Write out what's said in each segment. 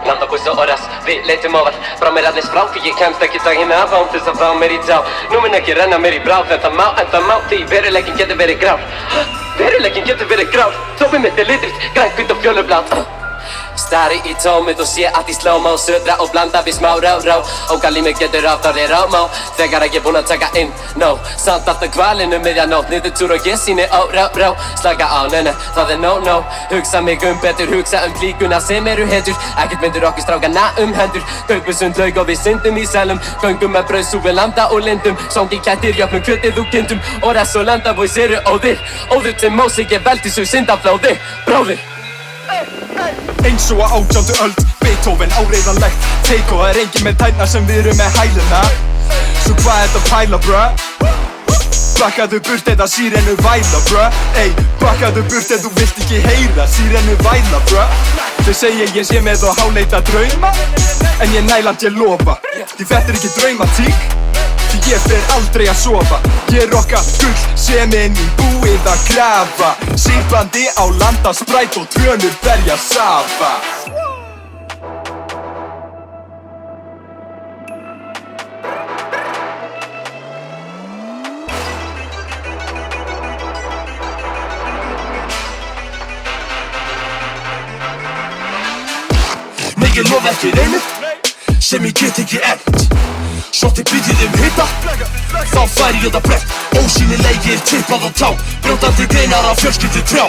Landabuss og orras, við leitum ofar frá mér allir sprá, því ég kemst ekki daginn af án til þess að fá mér í tá. Nú mun ekki renna mér í bráð, en það má því veruleikinn getur verið grár. Veruleikinn getur verið grár, tópið mitt litrikt, grænt, hvítt og fjólublátt. Stari í tómið og sé allt í slow-mo, södra og blanda við smá rá. Ógalímið getur aftarið rámá, þegar ég búinn að taka inn, no. Samt alltaf kvalinu miðjanótt, niðurtúr og ég síni ó, rá. Slaka á, nei, það no. Hugsa mig betur, hugsa klíkuna sem eru hetjur. Ekkert myndir okkur strákana hendur. Kaupum sundlaug og við syndum í sælum. Göngum með brauðsúfu, landa og lindum. Sóngi kættir, jöfnum kjötið og kindum. Orras og Landaboys eru óðir. Óður til Mósik, ég veldi svo syndaflóði, bróðir. Eins og á 18. öld, Beethoven áreiðanlegt. Teiko, það enginn með tærnar sem við erum með hæluna. Svo hvað er þetta pæla, bruh? Bakkaðu burt eða sírenu væla, bruh. Ey, bakkaðu burt eða þú vilt ekki heyra sírenu væla, bruh. Þau segja ég sé með og háleita drauma, en ég nælant ég lofa. Því þetta er ekki draumatík, því ég fer aldrei að sofa. Ég rokka gull sem inn í búið að grafa. Sýflandi á landa spræt og trönur berja safa. Nei, ég lofa ekki neinu sem ég get ekki efnt. Svo til bítið hita, þá færi ég það brett. Ósýnilegir tippað á tá, brjótandi greinar á fjölskyldutrjá.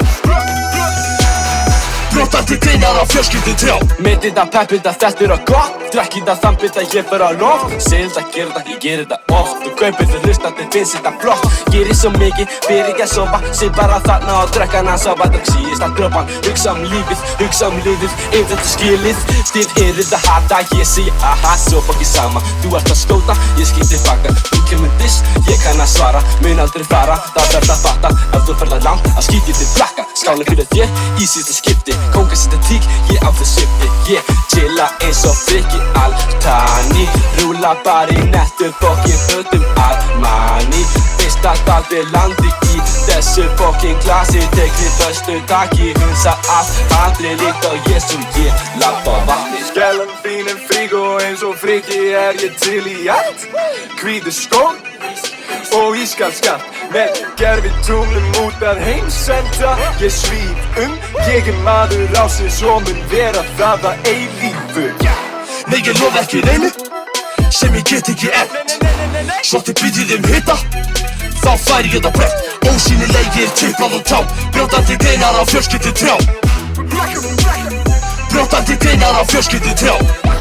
Brjótandi greinar á fjölskyldutrjá. Myndið að peppið að þetta er að gott. Drekkið að þambið að ég fer á loft. Segð þetta, ger þetta, ég ger þetta oft. Þú kaupir þau hlustandi, finnst þetta flott. Gerir svo mikið, byrja ekki að sofa. Sit bara þarna og drekka hana sofa. Drekk síðasta dropan, hugsa lífið, hugsa liðið. Ef þetta skilið, stíð er þetta hata. Ég segi aha, svo fokki sama. Þú ert að skjóta, ég skýt tilbaka. Þú kemur diss, ég kann að svara. Mun aldrei fara, það verð að fatta. Ef þú ferð langt, að skýt ég til blakka. Skálinn fyrir þér, í síðasta skipti. Kónga sýta tík, ég á þau svipti. Ég chilla eins og frikki Altani. Rúla bara í nettum, fokkin fötum Armani. Veist að allir landi í þessu fokkin glasi. Tekni föstu taki, hunsa allt. Aldrei líkt á Jesum, ég labba vatni. Skellan þín er frík og eins og frikki er ég til í allt. Hvítur skór og ískalskaft með gervitunglum út að heimsenda. Ég svíf ég er maður ásins og mun vera það að eilífu. Nei, ég lofa ekki neinu sem ég get ekki efnt. Svo til bítið hita, þá færi ég það brett. Ósýnilegir tippað á tá, brjótandi greinar á fjölskyldutrjá. Brjótandi greinar á fjölskyldutrjá.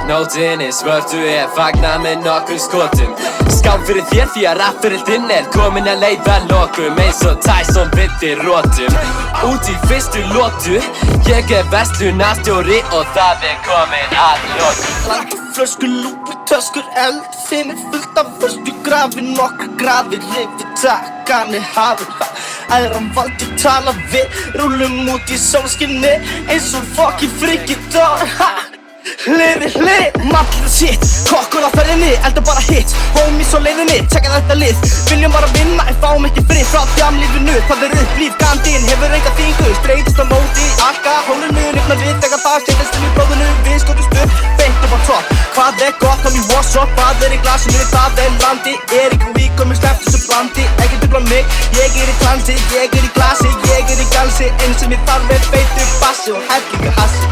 Nóttinni svörtu er fagnað með nokkur skotum. Skál fyrir þér því að rappferillinn er komin að leiða lokum. Eins og Tyson byttir rótum. Út í fyrstu lotu, ég er verslunarstjóri og það er komin að lokum. Flöskur, lúpi, töskur, eld, þeim er fullt af föstu grafir. Nokkra grafir, reyfi, takkanir, hafir. Æðran valdi tala við, rúlum út í sólskinni. Eins og fokkin frikki dór, ha! Hlið, matlir shit, kokkur á ferðinni, elda bara hits. Homies á leiðinni, tjekka þetta lið. Viljum bara vinna en fáum ekki frið frá þjamlífinu. Það er upp líf, gandinn, hefur enga þingu. Streitist á móti, alkohólinu. Nýfna við, þegar það setjast inn í blóðinu. Við skotust upp, beint upp á topp. Hvað er gott, homie, what's up? Hvað er í glasinu, það er landi. Erik og Vík komið sleppt þessu blandi. Ekki dubla mig, ég er í transi. Ég er í glasi, ég er í galsi. Eins sem ég þarf er feitur bassi og hellingu hassi.